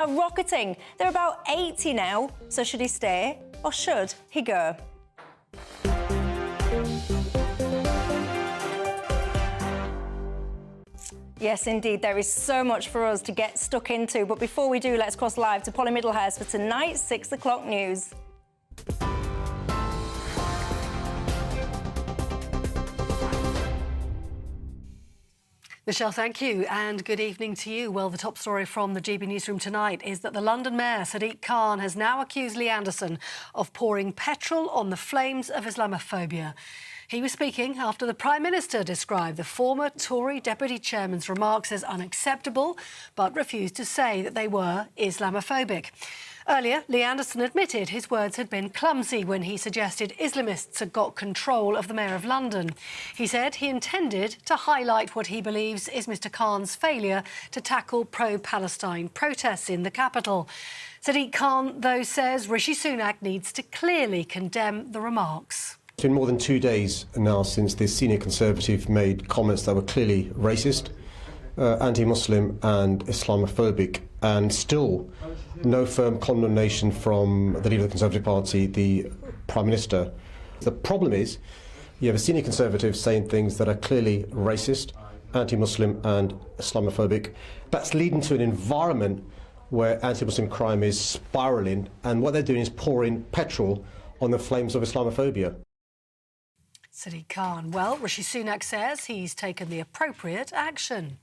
are rocketing. They're about 80 now, so should he stay or should he go? Yes, indeed, there is so much for us to get stuck into. But before we do, let's cross live to Polly Middlehurst for tonight's 6 o'clock news. Michelle, thank you, and good evening to you. Well, the top story from the GB newsroom tonight is that the London Mayor, Sadiq Khan, has now accused Lee Anderson of pouring petrol on the flames of Islamophobia. He was speaking after the Prime Minister described the former Tory Deputy Chairman's remarks as unacceptable, but refused to say that they were Islamophobic. Earlier, Lee Anderson admitted his words had been clumsy when he suggested Islamists had got control of the Mayor of London. He said he intended to highlight what he believes is Mr Khan's failure to tackle pro-Palestine protests in the capital. Sadiq Khan, though, says Rishi Sunak needs to clearly condemn the remarks. It's been more than 2 days now since the senior Conservative made comments that were clearly racist, anti-Muslim and Islamophobic, and still no firm condemnation from the leader of the Conservative Party, the Prime Minister. The problem is you have a senior Conservative saying things that are clearly racist, anti-Muslim and Islamophobic. That's leading to an environment where anti-Muslim crime is spiralling, and what they're doing is pouring petrol on the flames of Islamophobia. Sadiq Khan. Well, Rishi Sunak says he's taken the appropriate action.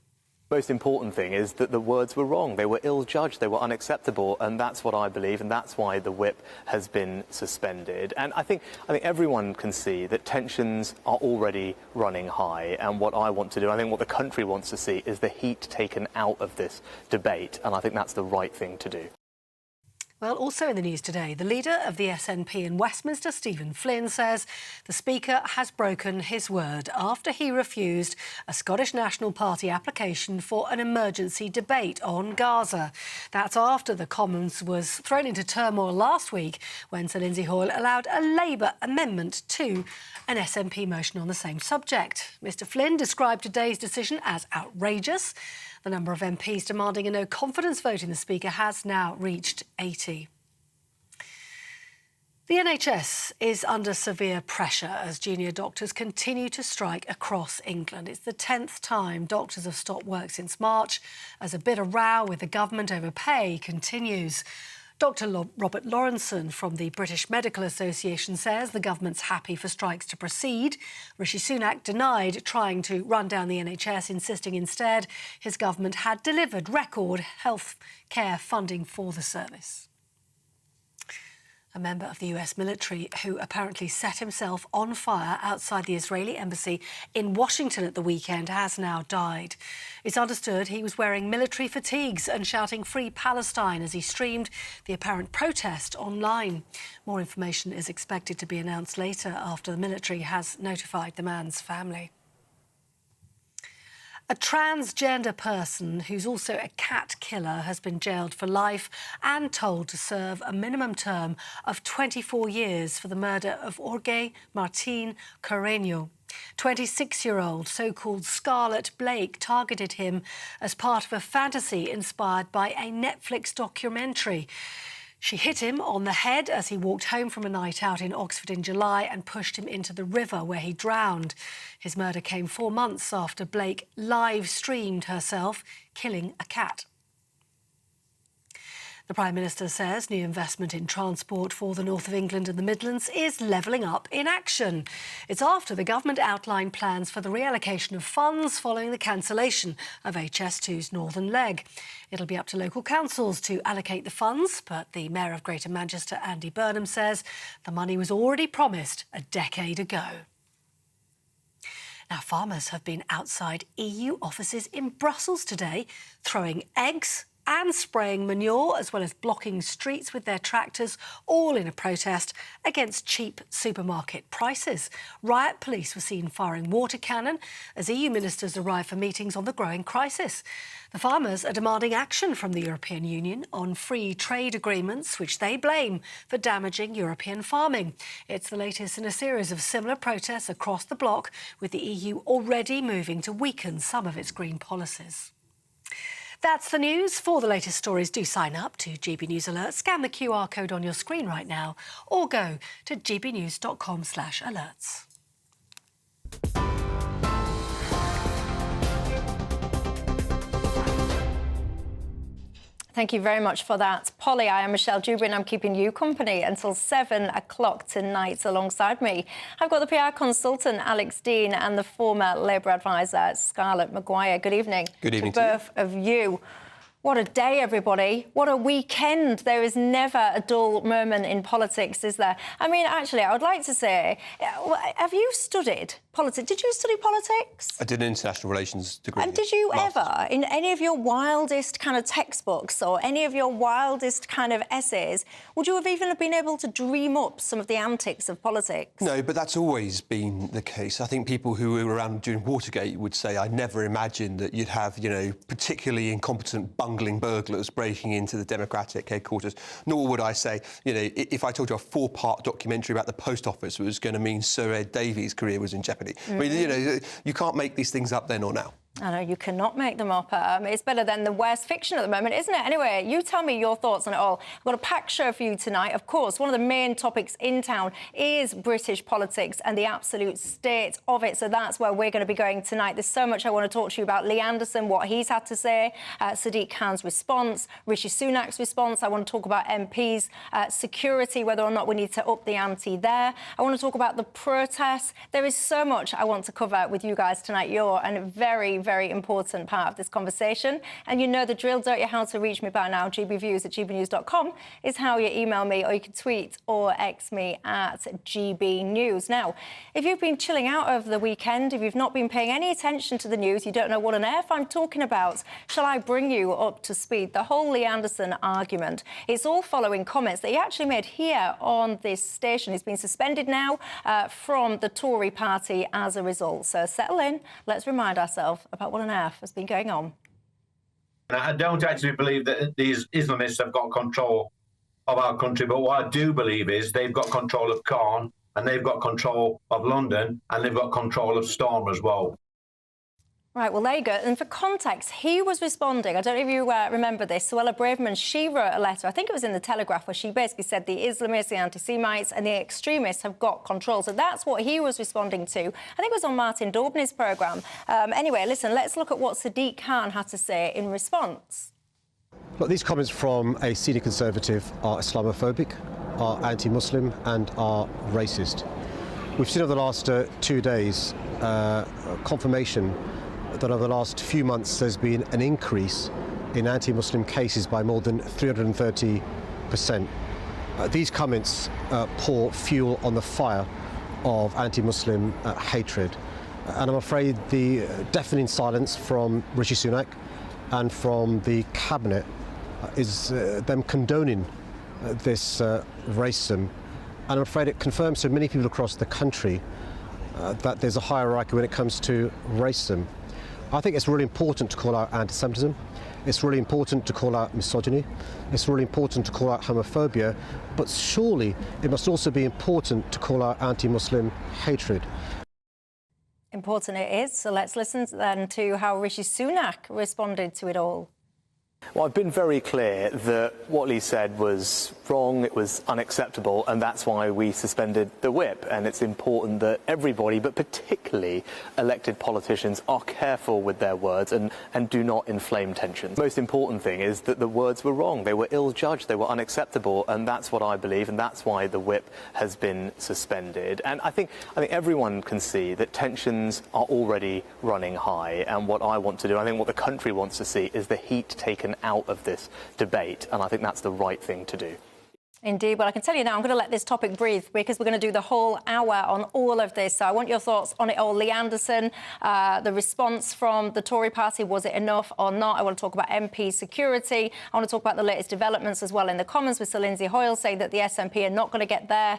Most important thing is that the words were wrong. They were ill-judged, they were unacceptable, and that's what I believe, and that's why the whip has been suspended. And I think everyone can see that tensions are already running high, and what I want to do, I think what the country wants to see, is the heat taken out of this debate, and I think that's the right thing to do. Well, also in the news today, the leader of the SNP in Westminster, Stephen Flynn, says the Speaker has broken his word after he refused a Scottish National Party application for an emergency debate on Gaza. That's after the Commons was thrown into turmoil last week when Sir Lindsay Hoyle allowed a Labour amendment to an SNP motion on the same subject. Mr Flynn described today's decision as outrageous. The number of MPs demanding a no-confidence vote in the Speaker has now reached 80. The NHS is under severe pressure as junior doctors continue to strike across England. It's the 10th time doctors have stopped work since March as a bit of row with the government over pay continues. Dr Robert Lawrenson from the British Medical Association says the government's happy for strikes to proceed. Rishi Sunak denied trying to run down the NHS, insisting instead his government had delivered record health care funding for the service. A member of the US military who apparently set himself on fire outside the Israeli embassy in Washington at the weekend has now died. It's understood he was wearing military fatigues and shouting "Free Palestine" as he streamed the apparent protest online. More information is expected to be announced later after the military has notified the man's family. A transgender person who's also a cat killer has been jailed for life and told to serve a minimum term of 24 years for the murder of Jorge Martin Carreño. 26-year-old so-called Scarlett Blake targeted him as part of a fantasy inspired by a Netflix documentary. She hit him on the head as he walked home from a night out in Oxford in July and pushed him into the river where he drowned. His murder came 4 months after Blake live-streamed herself killing a cat. The Prime Minister says new investment in transport for the north of England and the Midlands is levelling up in action. It's after the government outlined plans for the reallocation of funds following the cancellation of HS2's northern leg. It'll be up to local councils to allocate the funds, but the Mayor of Greater Manchester, Andy Burnham, says the money was already promised a decade ago. Now, farmers have been outside EU offices in Brussels today, throwing eggs and spraying manure, as well as blocking streets with their tractors, all in a protest against cheap supermarket prices. Riot police were seen firing water cannon as EU ministers arrived for meetings on the growing crisis. The farmers are demanding action from the European Union on free trade agreements, which they blame for damaging European farming. It's the latest in a series of similar protests across the bloc, with the EU already moving to weaken some of its green policies. That's the news. For the latest stories, do sign up to GB News Alerts. Scan the QR code on your screen right now or go to gbnews.com/alerts. Thank you very much for that. Polly, I am Michelle Dewbs and I'm keeping you company until 7 o'clock tonight. Alongside me, I've got the PR consultant, Alex Dean, and the former Labour advisor, Scarlett Maguire. Good evening. Good evening to both of you. What a day, everybody. What a weekend. There is never a dull moment in politics, is there? I mean, actually, I would like to say, have you studied politics? Did you study politics? I did an international relations degree. And did you ever, in any of your wildest kind of textbooks or any of your wildest kind of essays, would you have even been able to dream up some of the antics of politics? No, but that's always been the case. I think people who were around during Watergate would say, I never imagined that you'd have, particularly incompetent bungling burglars breaking into the Democratic headquarters. Nor would I say, if I told you a 4-part documentary about the post office was going to mean Sir Ed Davies' career was in jeopardy. I mean, you can't make these things up then or now. I know, you cannot make them up. It's better than the worst fiction at the moment, isn't it? Anyway, you tell me your thoughts on it all. I've got a packed show for you tonight. Of course, one of the main topics in town is British politics and the absolute state of it. So that's where we're going to be going tonight. There's so much I want to talk to you about. Lee Anderson, what he's had to say, Sadiq Khan's response, Rishi Sunak's response. I want to talk about MPs, security, whether or not we need to up the ante there. I want to talk about the protests. There is so much I want to cover with you guys tonight. You're a very important part of this conversation. And you know the drill, don't you? How to reach me by now. gbviews@gbnews.com is how you email me, or you can tweet or X me at GBNews. Now, if you've been chilling out over the weekend, if you've not been paying any attention to the news, you don't know what on earth I'm talking about, shall I bring you up to speed? The whole Lee Anderson argument, it's all following comments that he actually made here on this station. He's been suspended now from the Tory party as a result. So settle in. Let's remind ourselves about what on earth has been going on. I don't actually believe that these Islamists have got control of our country, but what I do believe is they've got control of Caen, and they've got control of London, and they've got control of Storm as well. Right, well, there you go. And for context, he was responding. I don't know if you remember this. Suella Braverman, she wrote a letter, I think it was in the Telegraph, where she basically said the Islamists, the anti-Semites and the extremists have got control. So that's what he was responding to. I think it was on Martin Daubney's programme. Anyway, listen, let's look at what Sadiq Khan had to say in response. Look, these comments from a senior Conservative are Islamophobic, are anti-Muslim and are racist. We've seen over the last 2 days confirmation that over the last few months there's been an increase in anti-Muslim cases by more than 330%. These comments pour fuel on the fire of anti-Muslim hatred. And I'm afraid the deafening silence from Rishi Sunak and from the Cabinet is them condoning this racism. And I'm afraid it confirms to many people across the country that there's a hierarchy when it comes to racism. I think it's really important to call out anti-Semitism. It's really important to call out misogyny. It's really important to call out homophobia. But surely it must also be important to call out anti-Muslim hatred. Important it is. So let's listen then to how Rishi Sunak responded to it all. Well, I've been very clear that what Lee said was wrong, it was unacceptable, and that's why we suspended the whip. And it's important that everybody, but particularly elected politicians, are careful with their words and do not inflame tensions. The most important thing is that the words were wrong. They were ill-judged, they were unacceptable, and that's what I believe, and that's why the whip has been suspended. And I think everyone can see that tensions are already running high, and what I want to do, I think what the country wants to see, is the heat taken out of this debate, and I think that's the right thing to do. Indeed. Well, I can tell you now, I'm going to let this topic breathe because we're going to do the whole hour on all of this. So I want your thoughts on it all. Lee Anderson, the response from the Tory party, was it enough or not? I want to talk about MP security. I want to talk about the latest developments as well in the Commons with Sir Lindsay Hoyle saying that the SNP are not going to get their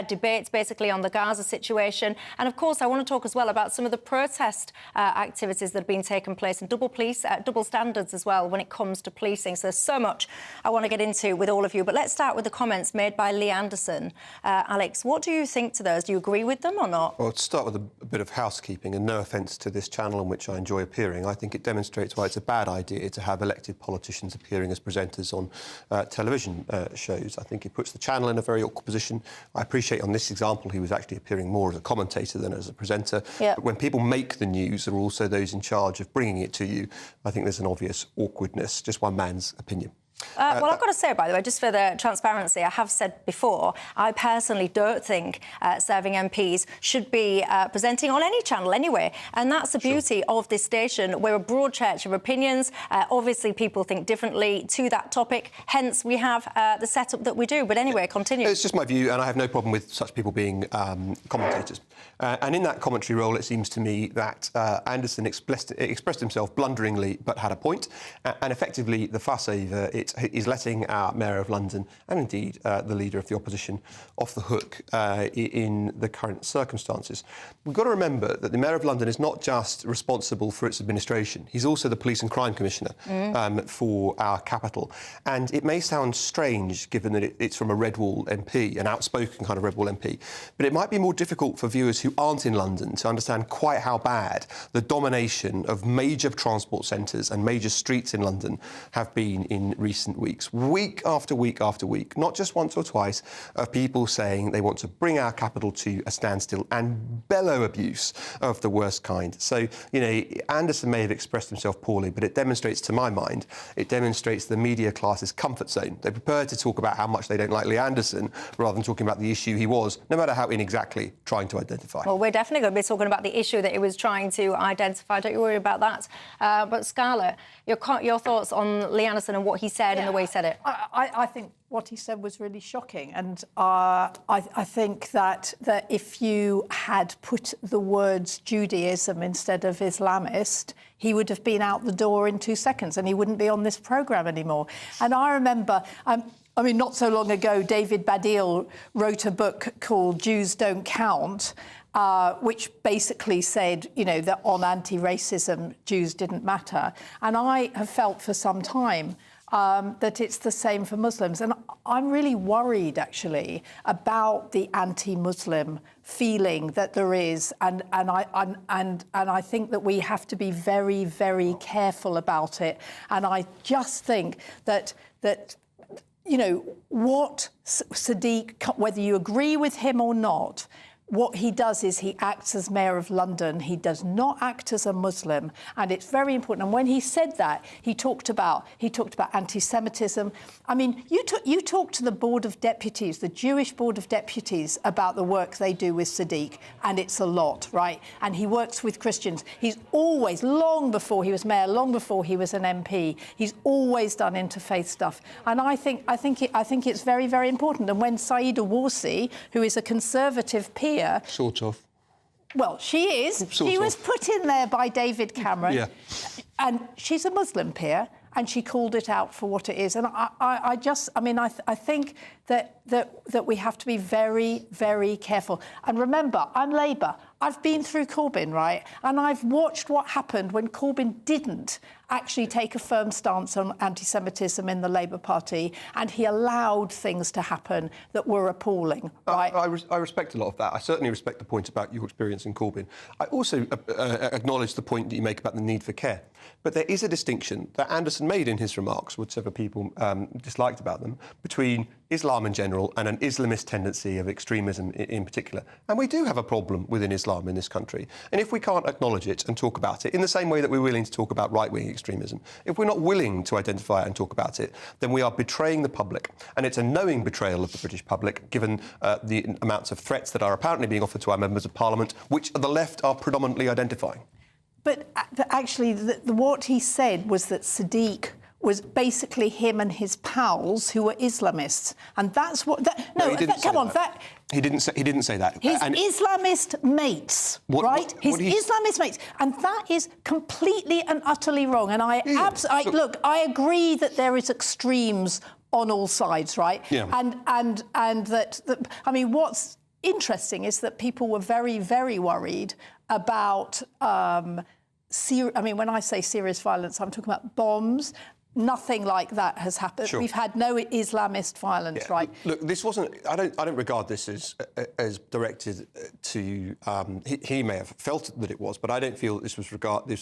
debates basically on the Gaza situation. And of course, I want to talk as well about some of the protest activities that have been taking place and double standards as well when it comes to policing. So there's so much I want to get into with all all of you, but let's start with the comments made by Lee Anderson. Alex, what do you think to those? Do you agree with them or not? Well, to start with a bit of housekeeping, and no offence to this channel on which I enjoy appearing, I think it demonstrates why it's a bad idea to have elected politicians appearing as presenters on television shows. I think it puts the channel in a very awkward position. I appreciate on this example he was actually appearing more as a commentator than as a presenter. Yep. But when people make the news, there are also those in charge of bringing it to you. I think there's an obvious awkwardness, just one man's opinion. Well, I've got to say, by the way, just for the transparency, I have said before, I personally don't think serving MPs should be presenting on any channel anyway. And that's the beauty of this station. We're a broad church of opinions. Obviously, people think differently to that topic. Hence, we have the setup that we do. But anyway, continue. It's just my view, and I have no problem with such people being commentators. And in that commentary role, it seems to me that Anderson expressed himself blunderingly, but had a point. And effectively, the fuss over it is letting our Mayor of London, and indeed the Leader of the Opposition, off the hook in the current circumstances. We've got to remember that the Mayor of London is not just responsible for its administration. He's also the Police and Crime Commissioner for our capital. And it may sound strange, given that it's from a Red Wall MP, an outspoken kind of Red Wall MP, but it might be more difficult for viewers who aren't in London to understand quite how bad the domination of major transport centres and major streets in London have been in recent weeks. Week after week after week, not just once or twice, of people saying they want to bring our capital to a standstill and bellow abuse of the worst kind. So, you know, Anderson may have expressed himself poorly, but it demonstrates, to my mind, it demonstrates the media class's comfort zone. They prefer to talk about how much they don't like Lee Anderson rather than talking about the issue he was, no matter how inexactly, trying to identify. Well, we're definitely going to be talking about the issue that he was trying to identify. Don't you worry about that. But Scarlett, your thoughts on Lee Anderson and what he said and the way he said it? I think what he said was really shocking, and I think that if you had put the words Judaism instead of Islamist, he would have been out the door in 2 seconds and he wouldn't be on this programme anymore. And I remember, I mean, not so long ago, David Baddiel wrote a book called Jews Don't Count, which basically said, you know, that on anti-racism, Jews didn't matter. And I have felt for some time that it's the same for Muslims. And I'm really worried, actually, about the anti-Muslim feeling that there is. And I think that we have to be very, very careful about it. And I just think that you know, what Sadiq, whether you agree with him or not, what he does is he acts as Mayor of London. He does not act as a Muslim, and it's very important. And when he said that, he talked about anti-Semitism. I mean, you talk to the Board of Deputies, the Jewish Board of Deputies, about the work they do with Sadiq, and it's a lot, right? And he works with Christians. He's always, long before he was mayor, long before he was an MP, he's always done interfaith stuff. And I think it's very, very important. And when Saida Warsi, who is a Conservative peer, Sort of. Well, she is. She was put in there by David Cameron. Yeah. And she's a Muslim peer, and she called it out for what it is. And I think that we have to be very, very careful. And remember, I'm Labour. I've been through Corbyn, right? And I've watched what happened when Corbyn didn't actually take a firm stance on anti-Semitism in the Labour Party, and he allowed things to happen that were appalling, right? I respect a lot of that. I certainly respect the point about your experience in Corbyn. I also acknowledge the point that you make about the need for care. But there is a distinction that Anderson made in his remarks, whichever people disliked about them, between Islam in general and an Islamist tendency of extremism in particular. And we do have a problem within Islam in this country. And if we can't acknowledge it and talk about it in the same way that we're willing to talk about right-wing extremism, if we're not willing to identify it and talk about it, then we are betraying the public. And it's a knowing betrayal of the British public, given the amounts of threats that are apparently being offered to our members of Parliament, which the left are predominantly identifying. But actually, what he said was that Sadiq was basically him and his pals who were Islamists, and that's what. He didn't say that. His Islamist mates, right? His Islamist mates, and that is completely and utterly wrong. And I agree that there is extremes on all sides, right? Yeah. And that I mean, what's interesting is that people were very, very worried about. When I say serious violence, I'm talking about bombs, Nothing like that has happened. Sure. We've had no Islamist violence, right? Look, this wasn't. I don't regard this as directed to. He may have felt that it was, but I don't feel that this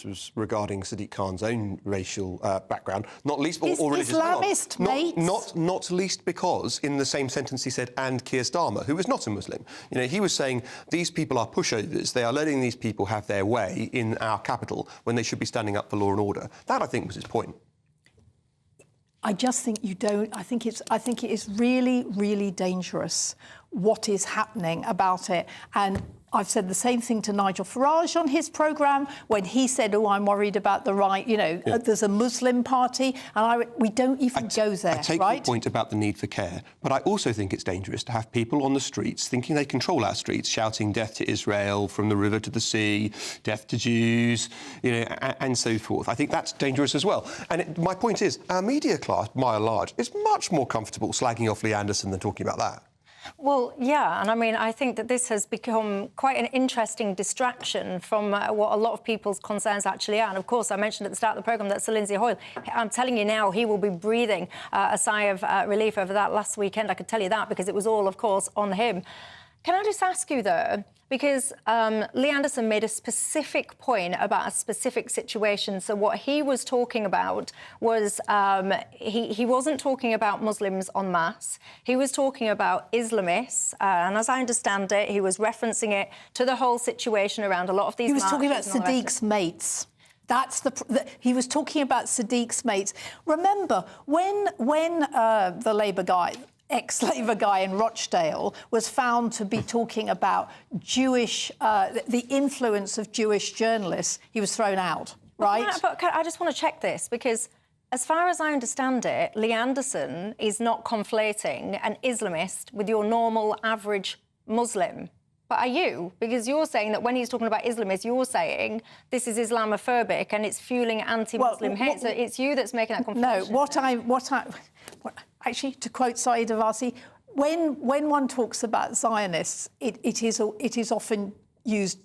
was regarding Sadiq Khan's own racial background. Not least or religious. Islamist mates. Not least because in the same sentence he said, and Keir Starmer, who is not a Muslim. You know, he was saying these people are pushovers. They are letting these people have their way in our capital when they should be standing up for law and order. That, I think, was his point. I just think you don't. I think it is really, really dangerous what is happening about it. And I've said the same thing to Nigel Farage on his programme when he said, "Oh, I'm worried about the right." You know, there's a Muslim party, and we don't even go there. I take your point about the need for care, but I also think it's dangerous to have people on the streets thinking they control our streets, shouting "Death to Israel" from the river to the sea, "Death to Jews," you know, and so forth. I think that's dangerous as well. And my point is, our media class, by and large, is much more comfortable slagging off Lee Anderson than talking about that. Well, yeah, and I mean, I think that this has become quite an interesting distraction from what a lot of people's concerns actually are. And of course, I mentioned at the start of the programme that Sir Lindsay Hoyle, I'm telling you now, he will be breathing a sigh of relief over that last weekend. I could tell you that because it was all, of course, on him. Can I just ask you, though, because Lee Anderson made a specific point about a specific situation. So what he was talking about was he wasn't talking about Muslims en masse. He was talking about Islamists. And as I understand it, he was referencing it to the whole situation around a lot of these He was talking about marches and all the rest Sadiq's mates. That's he was talking about Sadiq's mates. Remember, when the Labour guy, ex-Labour guy in Rochdale, was found to be talking about Jewish, the influence of Jewish journalists, he was thrown out, right? But I just want to check this, because as far as I understand it, Lee Anderson is not conflating an Islamist with your normal, average Muslim. But are you? Because you're saying that when he's talking about Islamists, you're saying this is Islamophobic and it's fueling anti-Muslim hate. So it's you that's making that conflation. No, actually, to quote Saeed Avasi, when one talks about Zionists, it is often used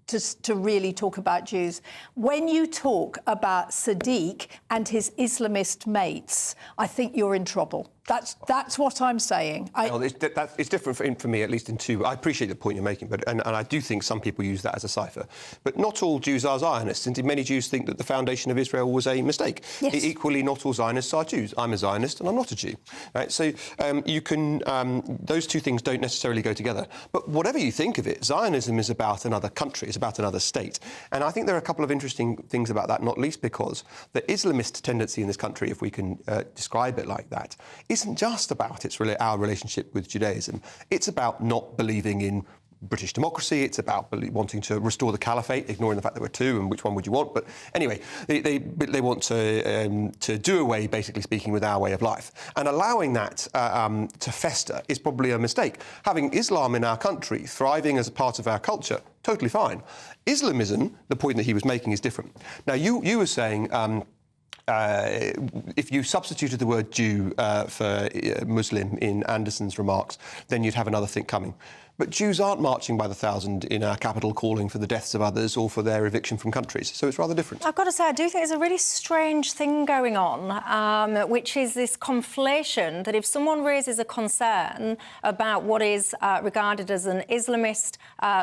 to really talk about Jews. When you talk about Sadiq and his Islamist mates, I think you're in trouble. That's what I'm saying. It's different for me, at least in two. I appreciate the point you're making, but and I do think some people use that as a cipher. But not all Jews are Zionists. Indeed, many Jews think that the foundation of Israel was a mistake. Yes. Equally, not all Zionists are Jews. I'm a Zionist and I'm not a Jew. Right? So you can those two things don't necessarily go together. But whatever you think of it, Zionism is about another country. It's about another state. And I think there are a couple of interesting things about that, not least because the Islamist tendency in this country, if we can describe it like that, isn't just about our relationship with Judaism. It's about not believing in British democracy. It's about wanting to restore the caliphate, ignoring the fact there were two, and which one would you want? But anyway, they want to do away, basically speaking, with our way of life. And allowing that to fester is probably a mistake. Having Islam in our country, thriving as a part of our culture, totally fine. Islamism, the point that he was making, is different. Now, you were saying if you substituted the word Jew for Muslim in Anderson's remarks, then you'd have another thing coming. But Jews aren't marching by the thousand in our capital calling for the deaths of others or for their eviction from countries. So it's rather different. I've got to say, I do think there's a really strange thing going on, which is this conflation that if someone raises a concern about what is regarded as an Islamist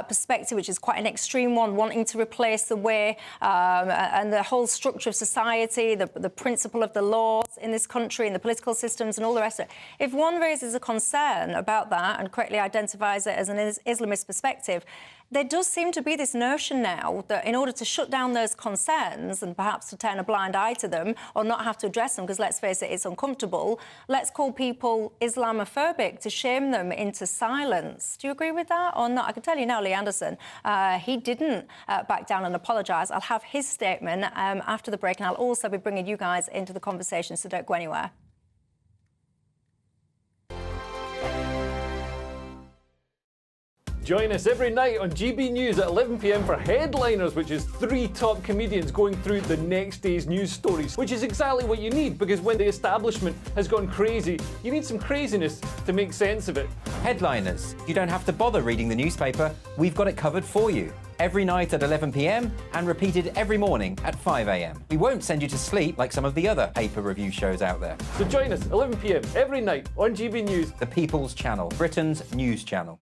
perspective, which is quite an extreme one, wanting to replace the way and the whole structure of society, the principle of the laws in this country and the political systems and all the rest of it, if one raises a concern about that and correctly identifies it as an Islamist perspective, there does seem to be this notion now that in order to shut down those concerns and perhaps to turn a blind eye to them or not have to address them, because let's face it, it's uncomfortable, let's call people Islamophobic to shame them into silence. Do you agree with that or not? I can tell you now, Lee Anderson, he didn't back down and apologise. I'll have his statement after the break, and I'll also be bringing you guys into the conversation, so don't go anywhere. Join us every night on GB News at 11 p.m. for Headliners, which is 3 top comedians going through the next day's news stories, which is exactly what you need, because when the establishment has gone crazy, you need some craziness to make sense of it. Headliners. You don't have to bother reading the newspaper. We've got it covered for you. every night at 11 p.m. and repeated every morning at 5 a.m. We won't send you to sleep like some of the other paper review shows out there. So join us 11 p.m. every night on GB News. The People's Channel, Britain's news channel.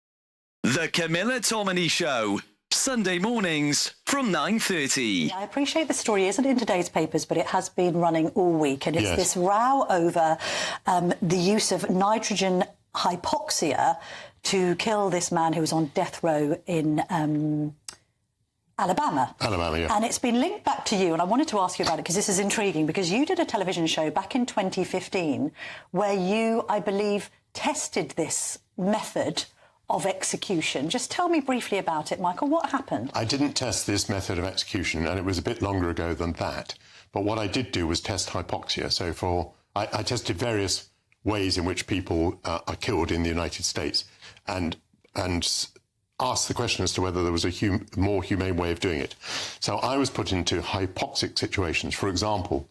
The Camilla Tominey Show, Sunday mornings from 9:30. I appreciate the story isn't in today's papers, but it has been running all week, and it's this row over the use of nitrogen hypoxia to kill this man who was on death row in Alabama. And it's been linked back to you, and I wanted to ask you about it because this is intriguing, because you did a television show back in 2015 where you, I believe, tested this method of execution. Just tell me briefly about it, Michael. What happened? I didn't test this method of execution, and it was a bit longer ago than that. But what I did do was test hypoxia. So I tested various ways in which people are killed in the United States, and asked the question as to whether there was a more humane way of doing it. So I was put into hypoxic situations, for example,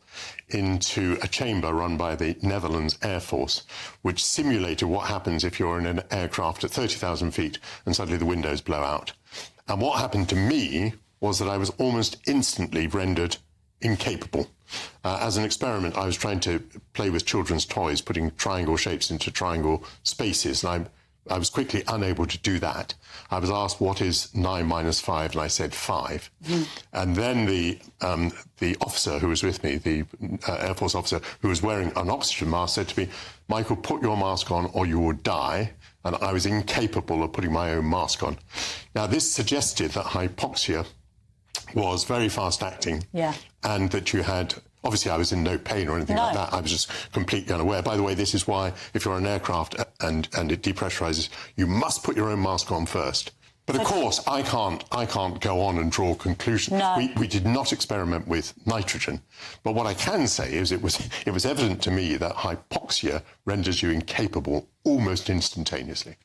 into a chamber run by the Netherlands Air Force, which simulated what happens if you're in an aircraft at 30,000 feet and suddenly the windows blow out. And what happened to me was that I was almost instantly rendered incapable. As an experiment, I was trying to play with children's toys, putting triangle shapes into triangle spaces, and I was quickly unable to do that. I was asked, what is 9 minus 5? And I said 5. And then the officer who was with me, the Air Force officer who was wearing an oxygen mask, said to me, Michael, put your mask on or you will die. And I was incapable of putting my own mask on. Now, this suggested that hypoxia was very fast-acting, and that you had... Obviously, I was in no pain or anything like that. I was just completely unaware. By the way, this is why, if you're on an aircraft and it depressurizes, you must put your own mask on first. But of course, I can't go on and draw conclusions. We did not experiment with nitrogen. But what I can say is it was evident to me that hypoxia renders you incapable almost instantaneously.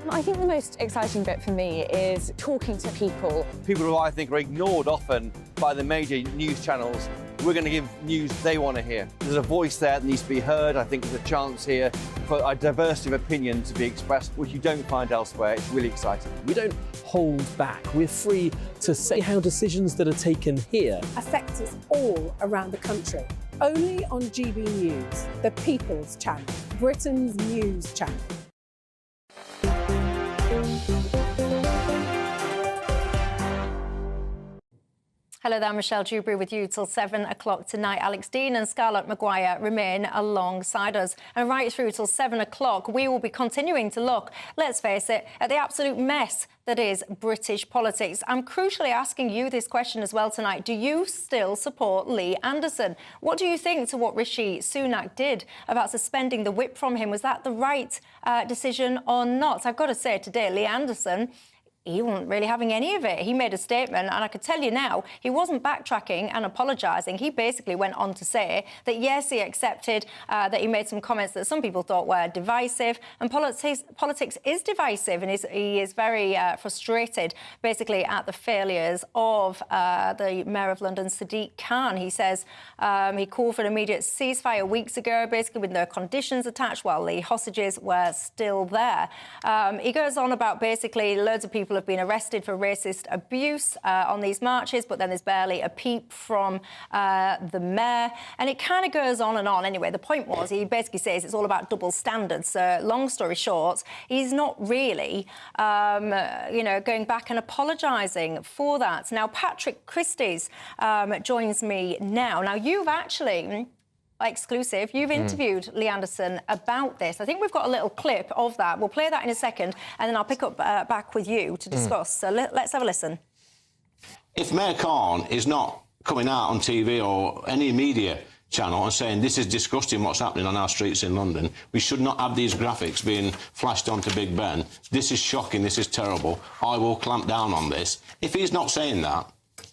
I think the most exciting bit for me is talking to people. People who I think are ignored often by the major news channels. We're going to give news they want to hear. There's a voice there that needs to be heard. I think there's a chance here for a diversity of opinion to be expressed, which you don't find elsewhere. It's really exciting. We don't hold back. We're free to say how decisions that are taken here affect us all around the country. Only on GB News, the People's Channel, Britain's news channel. Hello there, Michelle Dewberry with you till 7 o'clock tonight. Alex Dean and Scarlett Maguire remain alongside us. And right through till 7 o'clock, we will be continuing to look, let's face it, at the absolute mess that is British politics. I'm crucially asking you this question as well tonight. Do you still support Lee Anderson? What do you think to what Rishi Sunak did about suspending the whip from him? Was that the right decision or not? I've got to say today, Lee Anderson, he wasn't really having any of it. He made a statement, and I could tell you now, he wasn't backtracking and apologising. He basically went on to say that, yes, he accepted that he made some comments that some people thought were divisive, and politics is divisive, and he is very frustrated, basically, at the failures of the Mayor of London, Sadiq Khan. He says he called for an immediate ceasefire weeks ago, basically with no conditions attached, while the hostages were still there. He goes on about basically loads of people have been arrested for racist abuse on these marches, but then there's barely a peep from the mayor. And it kind of goes on and on. Anyway, the point was, he basically says it's all about double standards. So, long story short, he's not really, going back and apologising for that. Now, Patrick Christie's joins me now. Now, you've actually... exclusive. You've interviewed Lee Anderson about this. I think we've got a little clip of that. We'll play that in a second, and then I'll pick up back with you to discuss. So let's have a listen. If Mayor Khan is not coming out on TV or any media channel and saying this is disgusting what's happening on our streets in London, we should not have these graphics being flashed onto Big Ben. This is shocking, this is terrible, I will clamp down on this. If he's not saying that,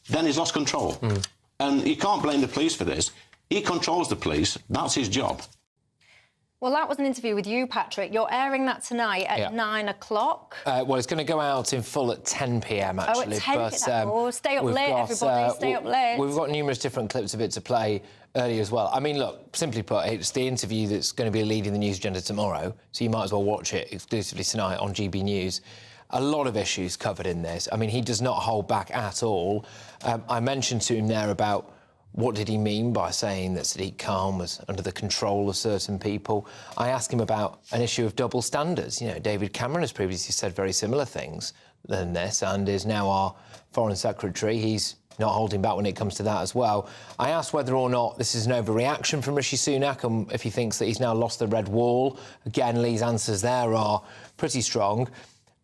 then he's lost control. And you can't blame the police for this. He controls the police. That's his job. Well, that was an interview with you, Patrick. You're airing that tonight at 9 o'clock. Well, it's going to go out in full at 10 p.m, actually. Oh, at 10 p.m. Stay up late, everybody. Stay up late. We've got numerous different clips of it to play early as well. I mean, look, simply put, it's the interview that's going to be leading the news agenda tomorrow, so you might as well watch it exclusively tonight on GB News. a lot of issues covered in this. I mean, he does not hold back at all. I mentioned to him there about what did he mean by saying that Sadiq Khan was under the control of certain people. I asked him about an issue of double standards. You know, David Cameron has previously said very similar things than this and is now our Foreign Secretary. He's not holding back when it comes to that as well. I asked whether or not this is an overreaction from Rishi Sunak and if he thinks that he's now lost the red wall. Again, Lee's answers there are pretty strong.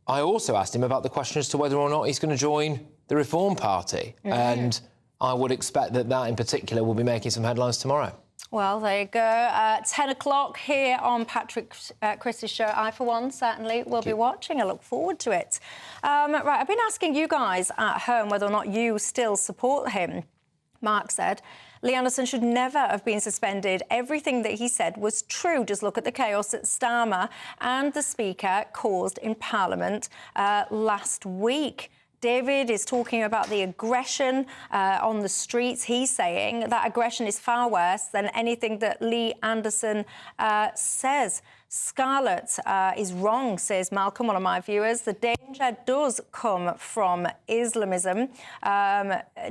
I also asked him about the question as to whether or not he's going to join the Reform Party. And I would expect that in particular will be making some headlines tomorrow. Well, there you go. 10 o'clock here on Patrick Chris's show. I, for one, certainly will be watching. I look forward to it. Right, I've been asking you guys at home whether or not you still support him. Mark said, Lee Anderson should never have been suspended. Everything that he said was true. Just look at the chaos that Starmer and the Speaker caused in Parliament last week. David is talking about the aggression on the streets. He's saying that aggression is far worse than anything that Lee Anderson says. Scarlett is wrong, says Malcolm, one of my viewers. The danger does come from Islamism.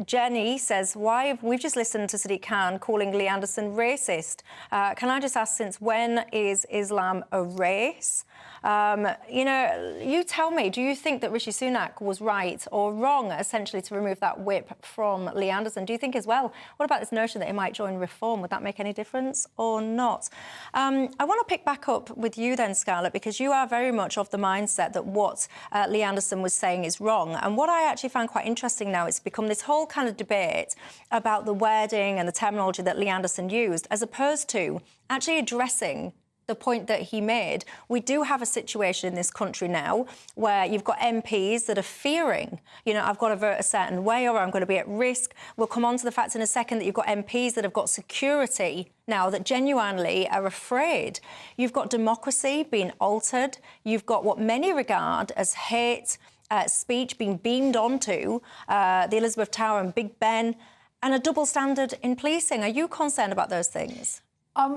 Jenny says, why have we just listened to Sadiq Khan calling Lee Anderson racist? Can I just ask, since when is Islam a race? You know, you tell me, do you think that Rishi Sunak was right or wrong, essentially, to remove that whip from Lee Anderson? Do you think as well, what about this notion that he might join Reform? Would that make any difference or not? I want to pick back up with you then, Scarlett, because you are very much of the mindset that what Lee Anderson was saying is wrong. And what I actually found quite interesting now, it's become this whole kind of debate about the wording and the terminology that Lee Anderson used, as opposed to actually addressing the point that he made. We do have a situation in this country now where you've got MPs that are fearing, you know, I've got to vote a certain way or I'm going to be at risk. We'll come on to the fact in a second that you've got MPs that have got security now that genuinely are afraid. You've got democracy being altered. You've got what many regard as hate speech being beamed onto the Elizabeth Tower and Big Ben, and a double standard in policing. Are you concerned about those things? I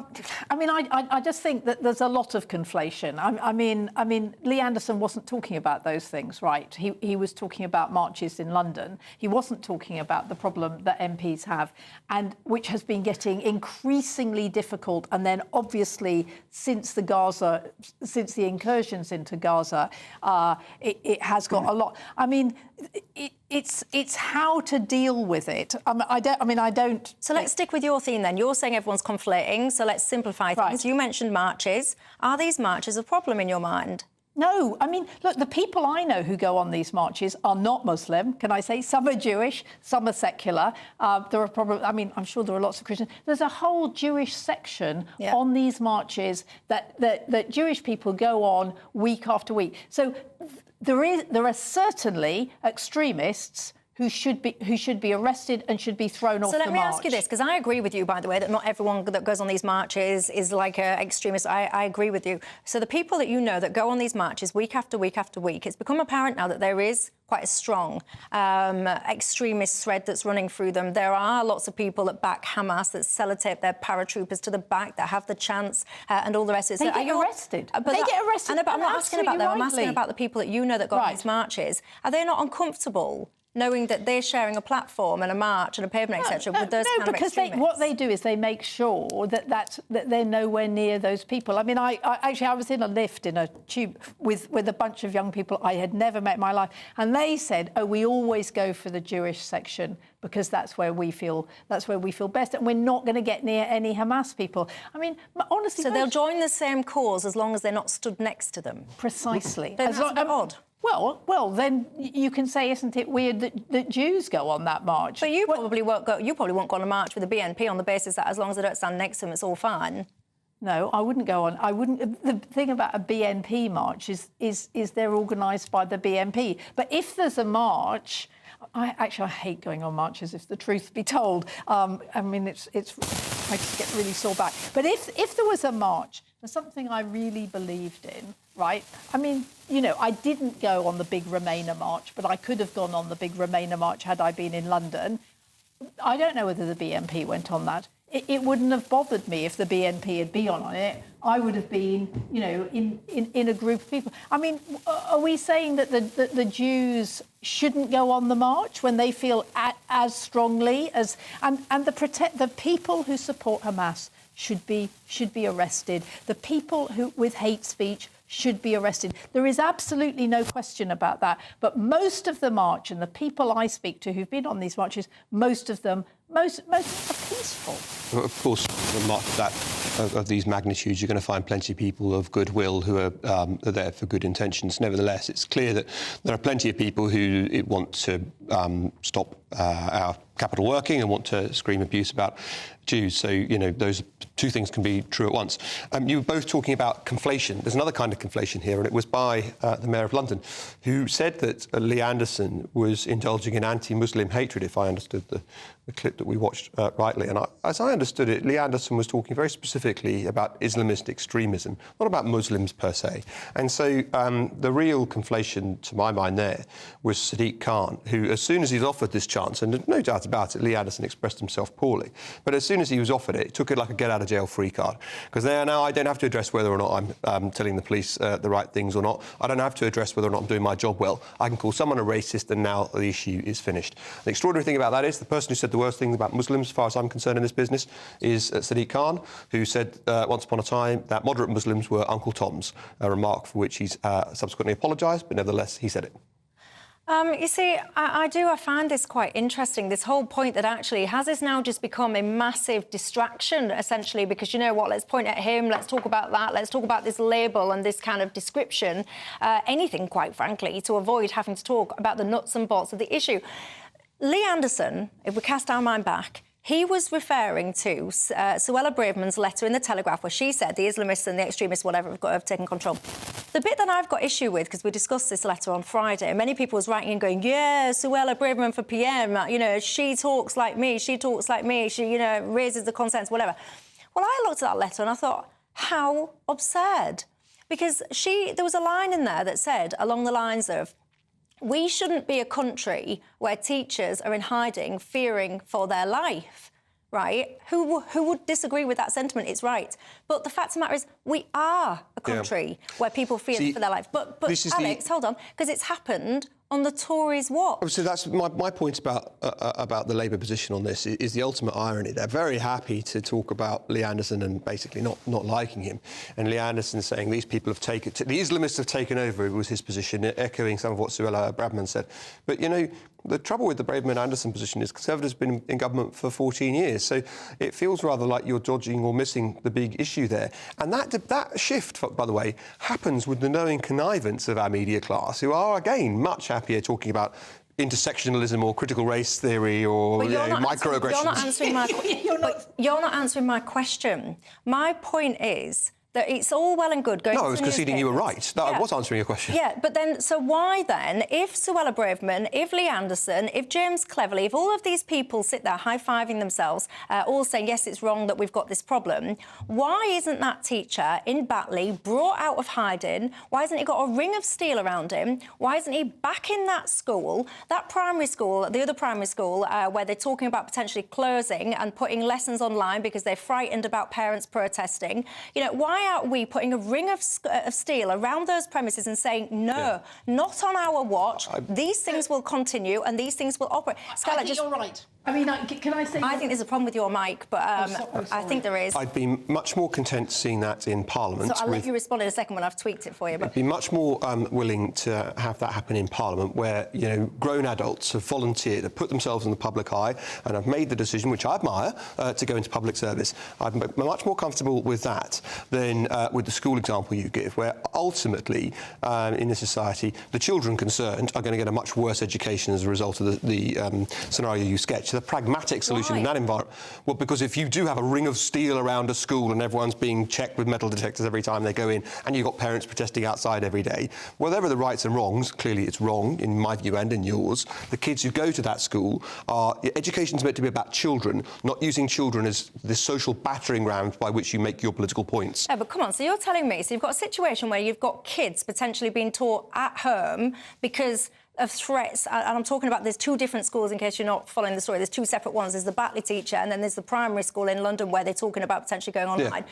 mean, I just think that there's a lot of conflation. I mean, Lee Anderson wasn't talking about those things, right? He was talking about marches in London. He wasn't talking about the problem that MPs have, and which has been getting increasingly difficult. And then, obviously, since the incursions into Gaza, it has got a lot. I mean, it's how to deal with it. I don't. So let's stick with your theme then. You're saying everyone's conflating, so let's simplify things. Right. You mentioned marches. Are these marches a problem in your mind? No, I mean, look, the people I know who go on these marches are not Muslim, can I say? Some are Jewish, some are secular. There are probably, I mean, I'm sure there are lots of Christians. There's a whole Jewish section on these marches that Jewish people go on week after week. So there are certainly extremists who should be arrested and should be thrown off the march. So let me ask you this, because I agree with you, by the way, that not everyone that goes on these marches is like an extremist. I agree with you. So the people that you know that go on these marches week after week after week, it's become apparent now that there is quite a strong extremist thread that's running through them. There are lots of people that back Hamas, that sellotape their paratroopers to the back, that have the chance and all the rest of it. They get arrested. But they get arrested. I'm not asking about them. I'm asking about the people that you know that go on these marches. Are they not uncomfortable knowing that they're sharing a platform and a march and a pavement, etc., with those kind of extremists? Because what they do is they make sure that they're nowhere near those people. I mean, I was in a lift in a tube with a bunch of young people I had never met in my life, and they said, "Oh, we always go for the Jewish section because that's where we feel best, and we're not going to get near any Hamas people." I mean, honestly, so they'll join the same cause as long as they're not stood next to them. Precisely. That's a bit odd. Well, then you can say, isn't it weird that Jews go on that march? But you probably won't go. You probably won't go on a march with the BNP on the basis that as long as they don't stand next to them, it's all fine. No, I wouldn't go on. I wouldn't. The thing about a BNP march is they're organised by the BNP. But if there's a march, I hate going on marches, if the truth be told. I mean, it's I just get really sore back. But if there was a march, there's something I really believed in, right? I mean, you know, I didn't go on the big Remainer march, but I could have gone on the big Remainer march had I been in London. I don't know whether the BNP went on that. It wouldn't have bothered me if the BNP had been on it. I would have been, you know, in a group of people. I mean, are we saying that the Jews shouldn't go on the march when they feel as strongly as and the people who support Hamas should be arrested. The people who with hate speech should be arrested. There is absolutely no question about that. But most of the march and the people I speak to who've been on these marches, most of them are peaceful. Well, of course, a march of these magnitudes, you're going to find plenty of people of goodwill who are there for good intentions. Nevertheless, it's clear that there are plenty of people who want to stop our capital working and want to scream abuse about Jews. So, you know, those two things can be true at once. You were both talking about conflation. There's another kind of conflation here, and it was by the Mayor of London, who said that Lee Anderson was indulging in anti-Muslim hatred, if I understood the clip that we watched rightly. And as I understood it, Lee Anderson was talking very specifically about Islamist extremism, not about Muslims per se. And so the real conflation, to my mind there, was Sadiq Khan, who, as soon as he's offered this chance, and no doubt about it, Lee Anderson expressed himself poorly, but as soon as he was offered it, took it like a get-out-of-jail-free card. Because now I don't have to address whether or not I'm telling the police the right things or not. I don't have to address whether or not I'm doing my job well. I can call someone a racist, and now the issue is finished. The extraordinary thing about that is the person who said the worst things about Muslims, as far as I'm concerned in this business, is Sadiq Khan, who said once upon a time that moderate Muslims were Uncle Toms, a remark for which he's subsequently apologised, but nevertheless he said it. You see, I find this quite interesting, this whole point that actually has this now just become a massive distraction, essentially, because, you know what, let's point at him, let's talk about that, let's talk about this label and this kind of description, anything, quite frankly, to avoid having to talk about the nuts and bolts of the issue. Lee Anderson, if we cast our mind back, he was referring to Suella Braverman's letter in the Telegraph where she said the Islamists and the extremists, whatever, have taken control. The bit that I've got issue with, because we discussed this letter on Friday, and many people was writing and going, yeah, Suella Braverman for PM, you know, she talks like me, she, you know, raises the concerns, whatever. Well, I looked at that letter and I thought, how absurd. Because there was a line in there that said, along the lines of, we shouldn't be a country where teachers are in hiding, fearing for their life, right? Who would disagree with that sentiment? It's right. But the fact of the matter is, we are a country where people fear for their life. But Alex, hold on, because it's happened on the Tories' watch. So that's my point about the Labour position on this is the ultimate irony. They're very happy to talk about Lee Anderson and basically not liking him. And Lee Anderson saying these people have taken... The Islamists have taken over, was his position, echoing some of what Suella Braverman said. But, you know, the trouble with the Braverman-Anderson position is Conservatives have been in government for 14 years, so it feels rather like you're dodging or missing the big issue there. And that shift, by the way, happens with the knowing connivance of our media class, who are, again, much happier talking about intersectionalism or critical race theory or microaggressions. You're not answering my question. My point is that it's all well and good going... No, I was conceding you were right. I was answering your question. Yeah, but then, so why then, if Suella Braverman, if Lee Anderson, if James Cleverly, if all of these people sit there high-fiving themselves, all saying, yes, it's wrong that we've got this problem, why isn't that teacher in Batley brought out of hiding? Why hasn't he got a ring of steel around him? Why isn't he back in that school, that primary school, the other primary school, where they're talking about potentially closing and putting lessons online because they're frightened about parents protesting? You know, why are we putting a ring of steel around those premises and saying, no, not on our watch, these things will continue and these things will operate? Scarlett, I think you're right. I mean, can I say... I think there's a problem with your mic, but I think there is. I'd be much more content seeing that in Parliament. So I'll let you respond in a second when I've tweaked it for you. But... I'd be much more willing to have that happen in Parliament where, you know, grown adults have volunteered, have put themselves in the public eye and have made the decision, which I admire, to go into public service. I'm much more comfortable with that than with the school example you give, where ultimately, in this society, the children concerned are going to get a much worse education as a result of the scenario you sketch. The pragmatic solution in that environment, well, because if you do have a ring of steel around a school and everyone's being checked with metal detectors every time they go in, and you've got parents protesting outside every day, whatever the rights and wrongs, clearly it's wrong in my view and in yours, the kids who go to that school education's meant to be about children, not using children as this social battering ram by which you make your political points. Yeah, but come on, so you're telling me, so you've got a situation where you've got kids potentially being taught at home because of threats, and I'm talking about there's two different schools, in case you're not following the story. There's two separate ones. There's the Batley teacher, and then there's the primary school in London where they're talking about potentially going online.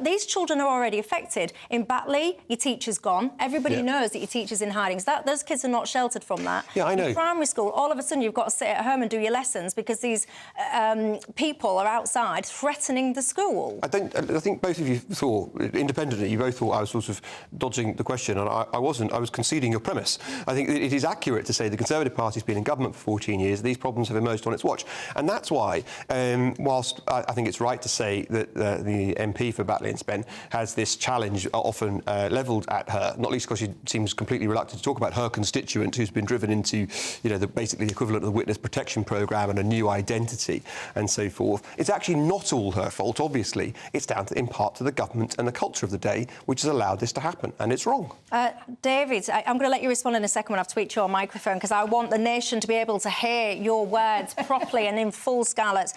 These children are already affected. In Batley, your teacher's gone. Everybody knows that your teacher's in hiding. So those kids are not sheltered from that. Yeah, I know. In primary school, all of a sudden you've got to sit at home and do your lessons because these people are outside threatening the school. I think both of you thought, independently, you both thought I was sort of dodging the question, and I wasn't. I was conceding your premise. I think it is accurate to say the Conservative Party's been in government for 14 years. These problems have emerged on its watch. And that's why, whilst I think it's right to say that the MP for Batley and Spen has this challenge often levelled at her, not least because she seems completely reluctant to talk about her constituent who's been driven into, you know, basically the equivalent of the witness protection programme and a new identity and so forth. It's actually not all her fault, obviously. It's down to, in part, to the government and the culture of the day, which has allowed this to happen, and it's wrong. David, I'm going to let you respond in a second when I've tweaked your microphone, because I want the nation to be able to hear your words properly and in full scarlet.